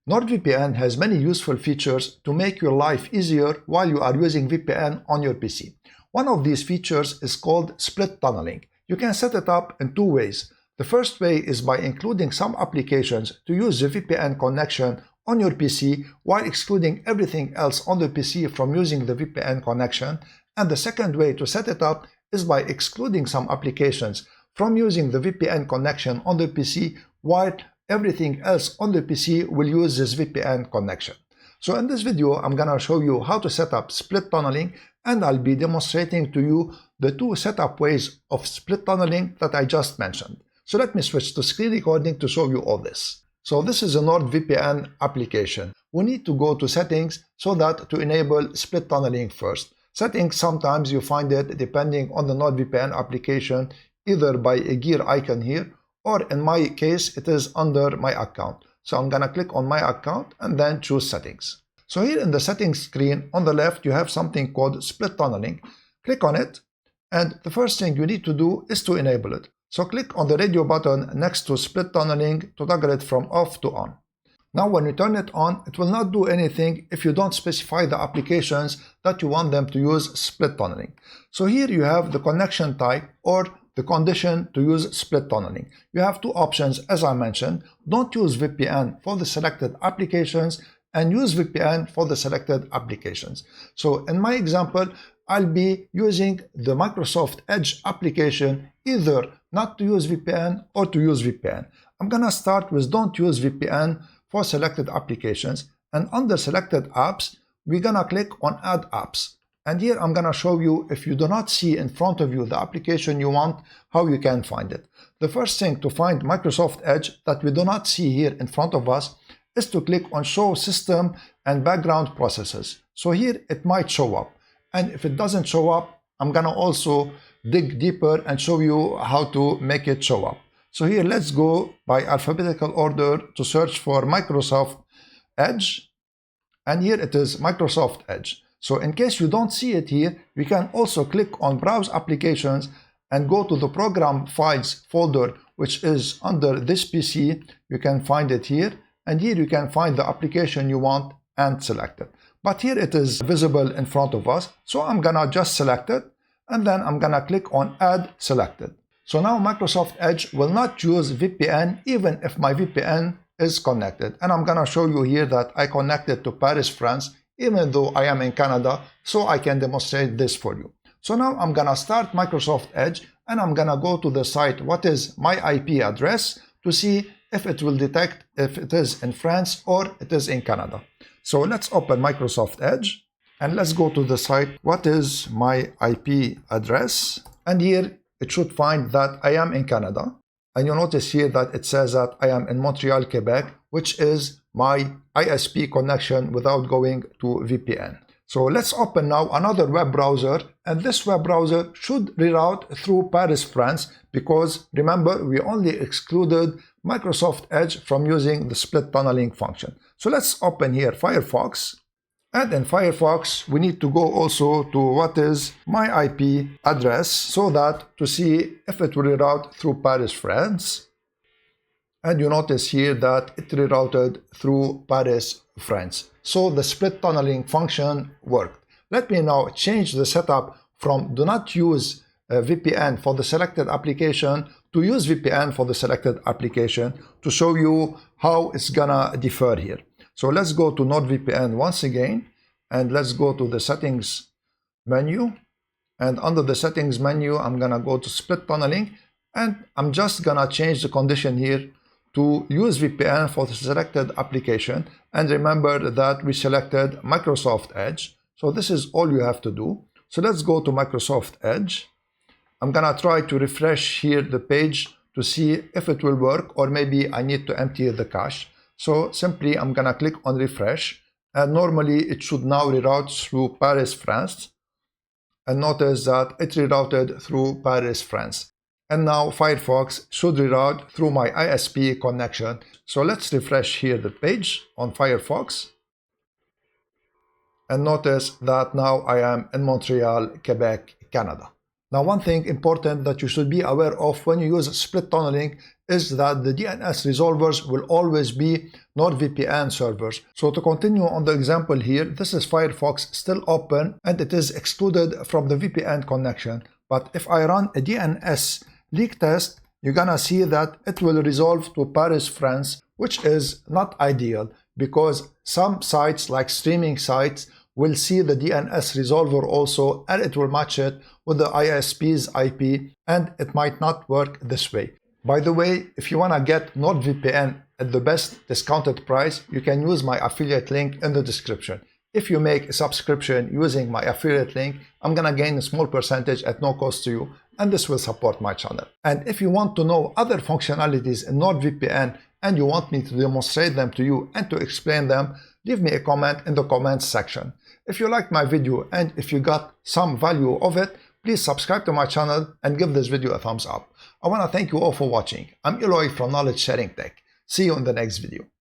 NordVPN has many useful features to make your life easier while you are using VPN on your PC. One of these features is called split tunneling. You can set it up in two ways. The first way is by including some applications to use the VPN connection on your PC while excluding everything else on the PC from using the VPN connection. And the second way to set it up is by excluding some applications from using the VPN connection on the PC while everything else on the PC will use this VPN connection. So in this video, I'm gonna show you how to set up split tunneling, and I'll be demonstrating to you the two setup ways of split tunneling that I just mentioned. So let me switch to screen recording to show you all this. So this is a NordVPN application. We need to go to settings so that to enable split tunneling first. Settings, sometimes you find it depending on the NordVPN application, either by a gear icon here, or in my case, it is under my account. So I'm gonna click on my account and then choose settings. So here in the settings screen on the left, you have something called split tunneling. Click on it, and the first thing you need to do is to enable it. So click on the radio button next to split tunneling to toggle it from off to on. Now when you turn it on, it will not do anything if you don't specify the applications that you want them to use split tunneling. So here you have the connection type or the condition to use split tunneling. You have two options, as I mentioned. Don't use VPN for the selected applications and use VPN for the selected applications. So in my example, I'll be using the Microsoft Edge application, either not to use VPN or to use VPN. I'm gonna start with don't use VPN for selected applications, and under selected apps, we're gonna click on add apps. And here I'm gonna show you, if you do not see in front of you the application you want, how you can find it. The first thing to find Microsoft Edge that we do not see here in front of us is to click on show system and background processes. So here it might show up. And if it doesn't show up, I'm gonna also dig deeper and show you how to make it show up. So here let's go by alphabetical order to search for Microsoft Edge. And here it is, Microsoft Edge. So in case you don't see it here, we can also click on Browse Applications and go to the Program Files folder, which is under this PC. You can find it here, and here you can find the application you want and select it. But here it is visible in front of us, so I'm gonna just select it, and then I'm gonna click on Add Selected. So now Microsoft Edge will not use VPN even if my VPN is connected. And I'm gonna show you here that I connected to Paris, France, even though I am in Canada, so I can demonstrate this for you. So now I'm gonna start Microsoft Edge, and I'm gonna go to the site what is my IP address to see if it will detect if it is in France or it is in Canada. So let's open Microsoft Edge, and let's go to the site what is my IP address, and here it should find that I am in Canada. And you notice here that it says that I am in Montreal, Quebec, which is my ISP connection without going to VPN. So let's open now another web browser, and this web browser should reroute through Paris, France, because remember, we only excluded Microsoft Edge from using the split tunneling function. So let's open here Firefox. And in Firefox, we need to go also to what is my IP address so that to see if it will reroute through Paris, France. And you notice here that it rerouted through Paris, France. So the split tunneling function worked. Let me now change the setup from do not use VPN for the selected application to use VPN for the selected application to show you how it's gonna differ here. So let's go to NordVPN once again, and let's go to the settings menu. And under the settings menu, I'm gonna go to split tunneling, and I'm just gonna change the condition here to use VPN for the selected application. And remember that we selected Microsoft Edge. So this is all you have to do. So let's go to Microsoft Edge. I'm gonna try to refresh here the page to see if it will work, or maybe I need to empty the cache. So simply I'm gonna click on refresh, and normally it should now reroute through Paris, France. And notice that it rerouted through Paris, France. And now Firefox should reroute through my ISP connection. So let's refresh here the page on Firefox. And notice that now I am in Montreal, Quebec, Canada. Now, one thing important that you should be aware of when you use split tunneling is that the DNS resolvers will always be NordVPN servers. So to continue on the example here, this is Firefox still open and it is excluded from the VPN connection. But if I run a DNS leak test, you're gonna see that it will resolve to Paris, France, which is not ideal because some sites like streaming sites will see the DNS resolver also and it will match it with the ISP's IP and it might not work this way. By the way, if you want to get NordVPN at the best discounted price, you can use my affiliate link in the description. If you make a subscription using my affiliate link, I'm gonna gain a small percentage at no cost to you, and this will support my channel. And if you want to know other functionalities in NordVPN and you want me to demonstrate them to you and to explain them, leave me a comment in the comments section. If you liked my video and if you got some value of it, please subscribe to my channel and give this video a thumbs up. I want to thank you all for watching. I'm Eloy from Knowledge Sharing Tech. See you in the next video.